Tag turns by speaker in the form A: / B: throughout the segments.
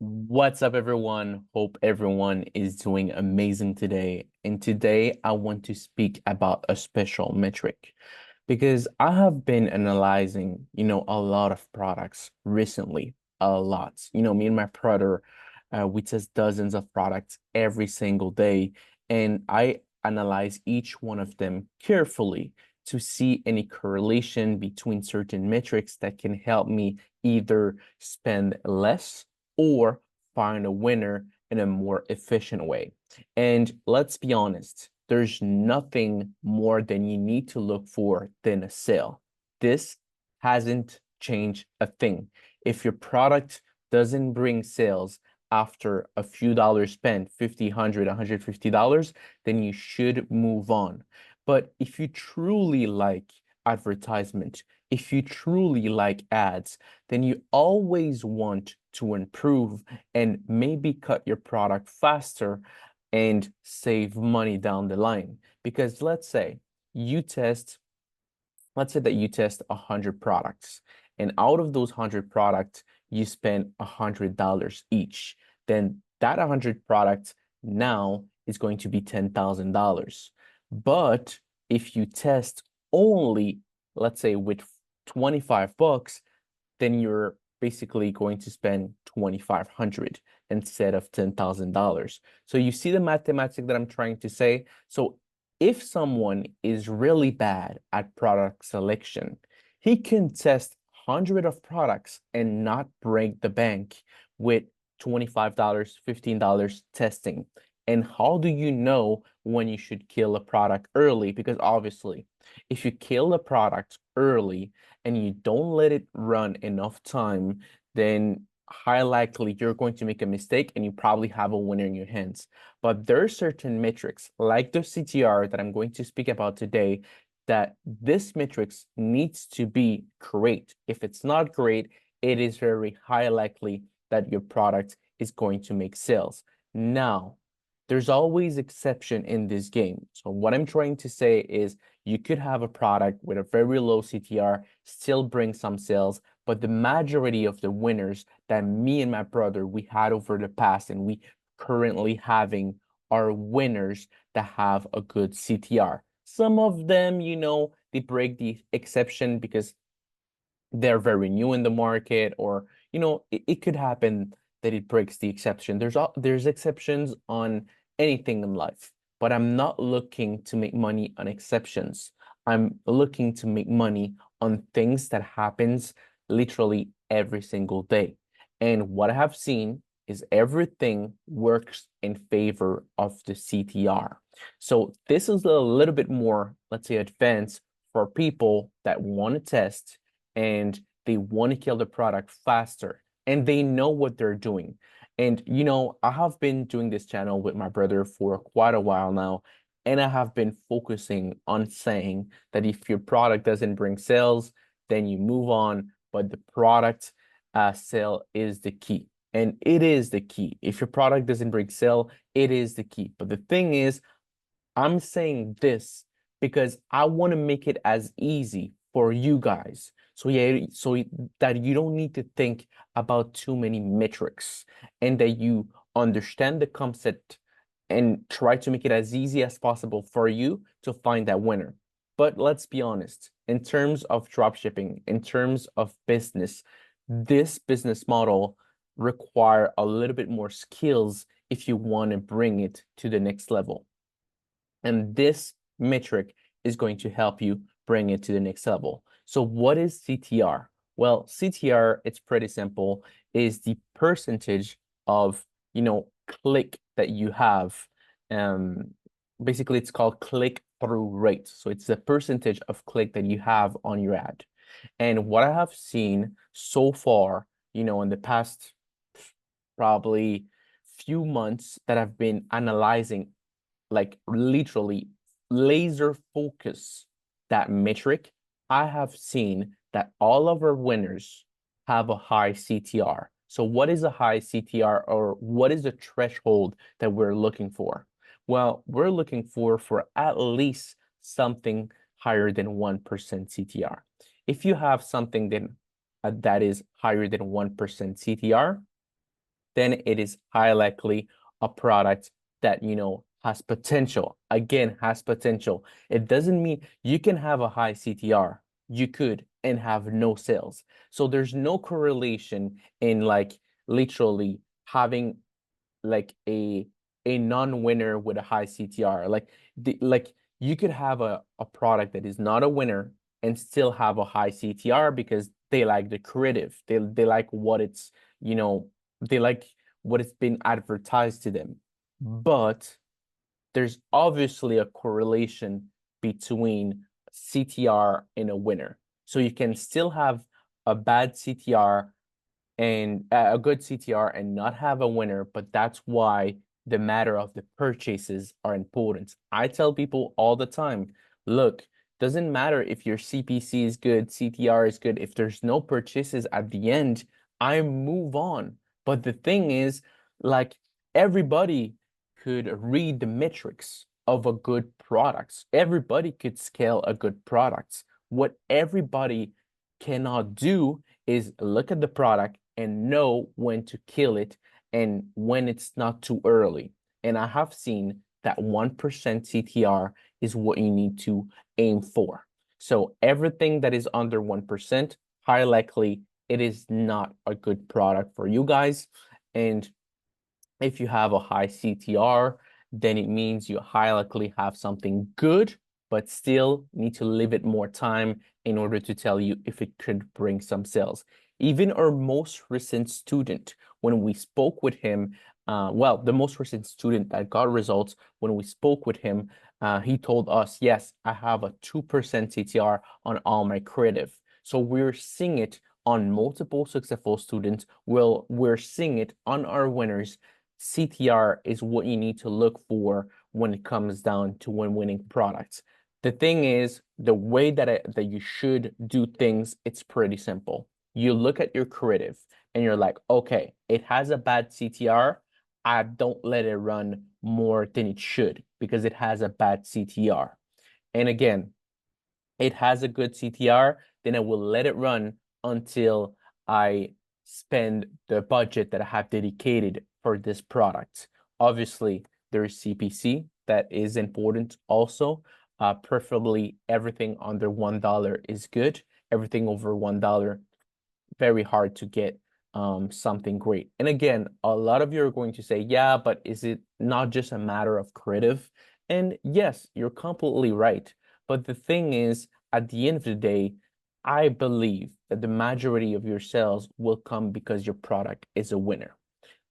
A: What's up, everyone? Hope everyone is doing amazing today. And today I want to speak about a special metric because I have been analyzing, a lot of products recently, a lot. Me and my brother, we test dozens of products every single day, and I analyze each one of them carefully to see any correlation between certain metrics that can help me either spend less or find a winner in a more efficient way. And let's be honest, there's nothing more than you need to look for than a sale. This hasn't changed a thing. If your product doesn't bring sales after a few dollars spent, 50, 100, $150, then you should move on. But if you truly like advertisement, if you truly like ads, then you always want to improve and maybe cut your product faster and save money down the line. Because you test, let's say that you test 100 products, and out of those 100 products, you spend $100 each. Then that 100 products now is going to be $10,000. But if you test only, let's say with 25 bucks, then you're basically going to spend 2,500 instead of $10,000. So you see the mathematics that I'm trying to say? So if someone is really bad at product selection, he can test 100 of products and not break the bank with $25, $15 testing. And how do you know when you should kill a product early? Because obviously, if you kill a product early, and you don't let it run enough time, then high likely you're going to make a mistake and you probably have a winner in your hands. But there are certain metrics like the CTR that I'm going to speak about today that this metrics needs to be great. If it's not great, it is very high likely that your product is going to make sales. Now, there's always exception in this game. So what I'm trying to say is you could have a product with a very low CTR, still bring some sales, but the majority of the winners that me and my brother we had over the past and we currently having are winners that have a good CTR. Some of them, they break the exception because they're very new in the market, or it could happen that it breaks the exception. There's exceptions on anything in life, but I'm not looking to make money on exceptions. I'm looking to make money on things that happens literally every single day. And what I have seen is everything works in favor of the CTR. So this is a little bit more, let's say, advanced for people that want to test and they want to kill the product faster and they know what they're doing. And I have been doing this channel with my brother for quite a while now, and I have been focusing on saying that if your product doesn't bring sales, then you move on, but the product sale is the key. And it is the key. If your product doesn't bring sale, it is the key. But the thing is, I'm saying this because I want to make it as easy for you guys. So yeah, that you don't need to think about too many metrics and that you understand the concept and try to make it as easy as possible for you to find that winner. But let's be honest, in terms of dropshipping, in terms of business, this business model require a little bit more skills if you want to bring it to the next level. And this metric is going to help you bring it to the next level. So what is CTR? Well, CTR, it's pretty simple, is the percentage of, click that you have. Um, Basically, it's called click-through rate. So it's the percentage of click that you have on your ad. And what I have seen so far, in the past probably few months that I've been analyzing like literally laser focus that metric, I have seen that all of our winners have a high CTR. So what is a high CTR, or what is the threshold that we're looking for? Well, we're looking for at least something higher than 1% CTR. If you have something that is higher than 1% CTR, then it is high likely a product that, has potential. Again, has potential. It doesn't mean you can have a high CTR. You could and have no sales. So there's no correlation in like literally having like a non-winner with a high CTR. Like you could have a product that is not a winner and still have a high CTR because they like the creative. They like what it's, they like what it's been advertised to them. But there's obviously a correlation between CTR and a winner. So you can still have a bad CTR and a good CTR and not have a winner, but that's why the matter of the purchases are important. I tell people all the time, look, doesn't matter if your CPC is good, CTR is good, if there's no purchases at the end, I move on. But the thing is, like everybody could read the metrics of a good product. Everybody could scale a good product. What everybody cannot do is look at the product and know when to kill it and when it's not too early. And I have seen that 1% CTR is what you need to aim for. So everything that is under 1%, high likely it is not a good product for you guys. And if you have a high CTR, then it means you high likely have something good, but still need to leave it more time in order to tell you if it could bring some sales. Even our most recent student, when we spoke with him, well, the most recent student that got results, when we spoke with him, he told us, yes, I have a 2% CTR on all my creative. So we're seeing it on multiple successful students. Well, we're seeing it on our winners. CTR is what you need to look for when it comes down to when winning products. The thing is, the way that you should do things, it's pretty simple. You look at your creative and you're like, okay, it has a bad CTR. I don't let it run more than it should because it has a bad CTR. And again, it has a good CTR, then I will let it run until I spend the budget that I have dedicated for this product. Obviously, there is CPC that is important also. Preferably everything under $1 is good. Everything over $1, very hard to get something great. And again, a lot of you are going to say, yeah, but is it not just a matter of creative? And yes, you're completely right. But the thing is, at the end of the day, I believe that the majority of your sales will come because your product is a winner.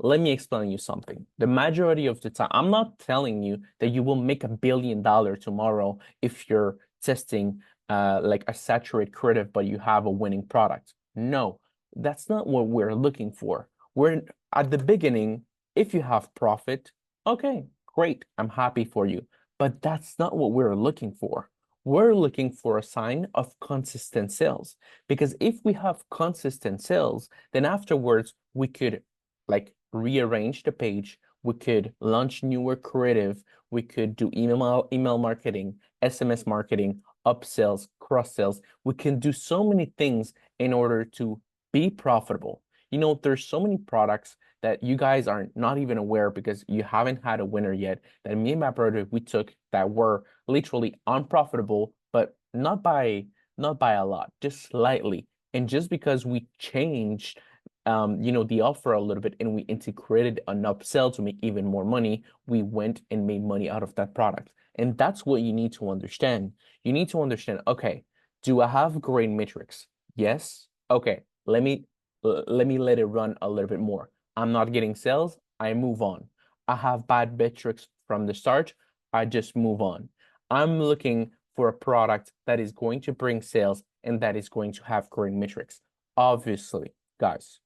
A: Let me explain you something. The majority of the time, I'm not telling you that you will make $1 billion tomorrow if you're testing like a saturated creative, but you have a winning product. No, that's not what we're looking for. We're at the beginning, if you have profit, okay, great, I'm happy for you. But that's not what we're looking for. We're looking for a sign of consistent sales. Because if we have consistent sales, then afterwards we could like rearrange the page. We could launch newer creative. We could do email marketing, SMS marketing, upsells, cross sales. We can do so many things in order to be profitable. There's so many products that you guys are not even aware because you haven't had a winner yet that me and my brother we took that were literally unprofitable, but not by a lot, just slightly. And just because we changed the offer a little bit and we integrated an upsell to make even more money, we went and made money out of that product. And that's what you need to understand. You need to understand, okay, do I have great metrics? Yes. Okay, let it run a little bit more. I'm not getting sales, I move on. I have bad metrics from the start, I just move on. I'm looking for a product that is going to bring sales and that is going to have great metrics. Obviously, guys,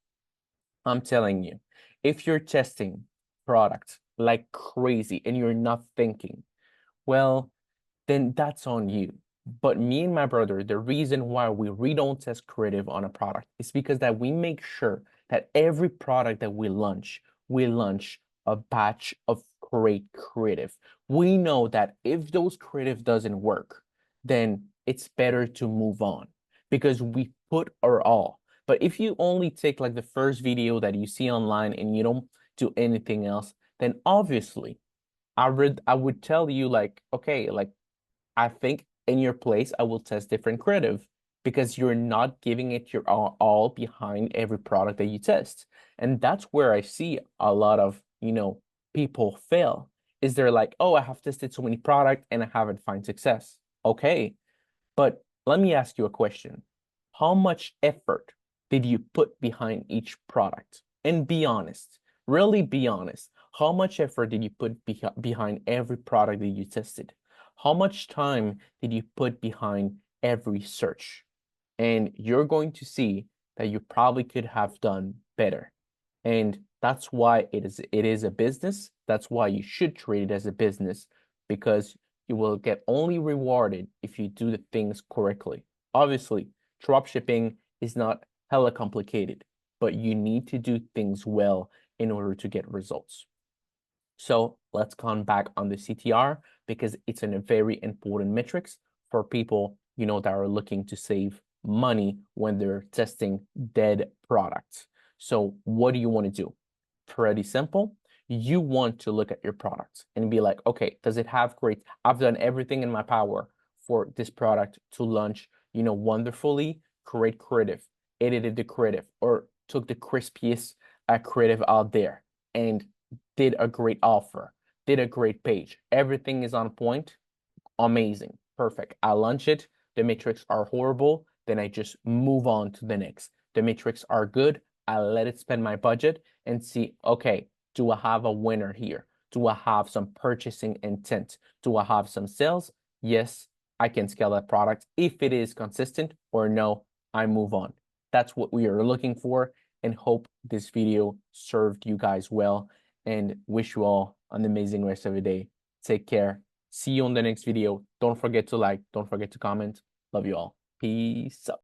A: I'm telling you, if you're testing products like crazy and you're not thinking, well, then that's on you. But me and my brother, the reason why we really don't test creative on a product is because that we make sure that every product that we launch a batch of great creative. We know that if those creative doesn't work, then it's better to move on because we put our all. But if you only take like the first video that you see online and you don't do anything else, then obviously I would tell you like, okay, like I think in your place, I will test different creative because you're not giving it your all behind every product that you test. And that's where I see a lot of, people fail. Is they're like, oh, I have tested so many products and I haven't found success. Okay, but let me ask you a question. How much effort did you put behind each product? And be honest, really be honest. How much effort did you put behind every product that you tested? How much time did you put behind every search? And you're going to see that you probably could have done better. And that's why it is a business. That's why you should treat it as a business because you will get only rewarded if you do the things correctly. Obviously, dropshipping is not hella complicated, but you need to do things well in order to get results. So let's come back on the CTR because it's a very important metrics for people, that are looking to save money when they're testing dead products. So what do you want to do? Pretty simple. You want to look at your products and be like, okay, does it have great? I've done everything in my power for this product to launch, wonderfully, create creative, edited the creative, or took the crispiest creative out there and did a great offer, did a great page. Everything is on point. Amazing. Perfect. I launch it. The metrics are horrible. Then I just move on to the next. The metrics are good. I let it spend my budget and see, okay, do I have a winner here? Do I have some purchasing intent? Do I have some sales? Yes, I can scale that product if it is consistent, or no, I move on. That's what we are looking for, and hope this video served you guys well, and wish you all an amazing rest of the day. Take care. See you on the next video. Don't forget to like, don't forget to comment. Love you all. Peace out.